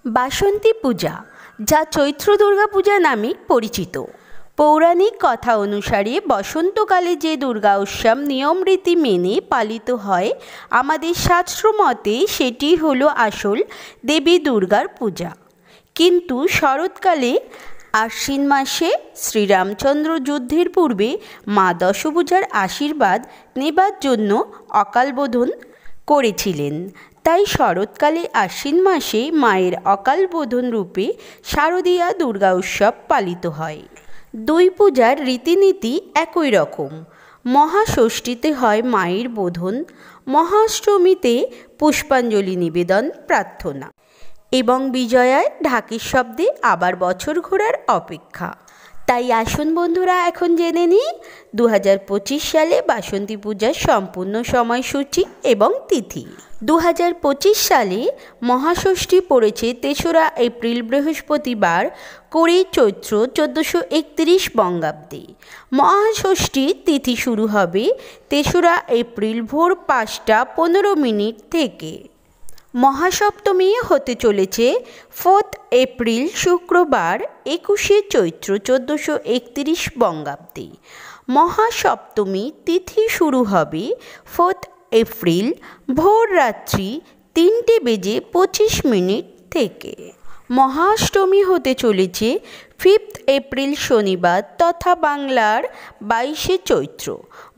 বাসন্তী পূজা, যা চৈত্র দুর্গা পূজা নামে পরিচিত। পৌরাণিক কথা অনুসারে বসন্তকালে যে দুর্গা উৎসব নিয়ম রীতি মেনে পালিত হয়, আমাদের শাস্ত্র মতে সেটি হলো আসল দেবী দুর্গার পূজা। কিন্তু শরৎকালে আশ্বিন মাসে শ্রীরামচন্দ্র যুদ্ধের পূর্বে মা দশভুজার আশীর্বাদ নেবার জন্য অকালবোধন করেছিলেন। তাই শরৎকালে আশ্বিন মাসে মায়ের অকালবোধন রূপে শারদীয়া দুর্গা উৎসব পালিত হয়। দুই পূজার রীতিনীতি একই রকম। মহাষষ্ঠীতে হয় মায়ের বোধন, মহাষ্টমীতে পুষ্পাঞ্জলি নিবেদন প্রার্থনা এবং বিজয়ায় ঢাকের শব্দে আবার বছর ঘোরার অপেক্ষা। তাই আসুন বন্ধুরা, এখন জেনে নিই 2025 সালে বাসন্তী পূজার সম্পূর্ণ সময়সূচি এবং তিথি। 2025 সালে মহাষষ্ঠী পড়েছে 3রা এপ্রিল বৃহস্পতিবার, 20 চৈত্র 1431 বঙ্গাব্দে। মহাষষ্ঠী তিথি শুরু হবে 3রা এপ্রিল ভোর 5টা 15 মিনিট থেকে। মহাসপ্তমী হতে চলেছে 4 এপ্রিল শুক্রবার, 21 চৈত্র 1431 বঙ্গাব্দে। মহাসপ্তমী তিথি শুরু হবে 4 এপ্রিল ভোর রাত্রি 3:25 মিনিট থেকে। মহাষ্টমী হতে চলেছে 5 এপ্রিল শনিবার তথা বাংলার 22 চৈত্র।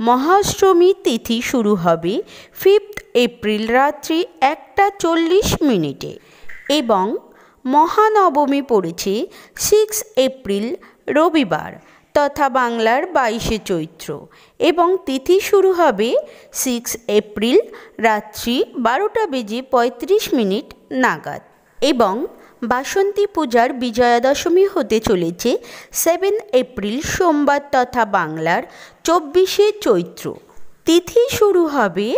মহাষ্টমী তিথি শুরু হবে 5 এপ্রিল রাত্রি 1:40 মিনিটে এবং মহানবমী পড়েছে 6 এপ্রিল রবিবার তথা বাংলার 22 চৈত্র এবং তিথি শুরু হবে 6 এপ্রিল রাত্রি 12:35 মিনিট নাগাদ। এবং বাসন্তী পূজার বিজয়া দশমী হতে চলেছে 7 এপ্রিল সোমবার তথা বাংলার 24 চৈত্র। তিথি শুরু হবে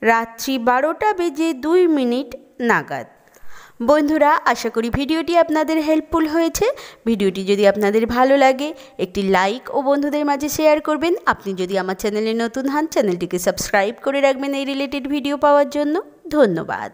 রাত্রি 12:02 মিনিট নাগাদ। বন্ধুরা, আশা করি ভিডিওটি আপনাদের হেল্পফুল হয়েছে। ভিডিওটি যদি আপনাদের ভালো লাগে একটি লাইক ও বন্ধুদের মাঝে শেয়ার করবেন। আপনি যদি আমার চ্যানেলে নতুন হন, চ্যানেলটিকে সাবস্ক্রাইব করে রাখবেন এই রিলেটেড ভিডিও পাওয়ার জন্য। ধন্যবাদ।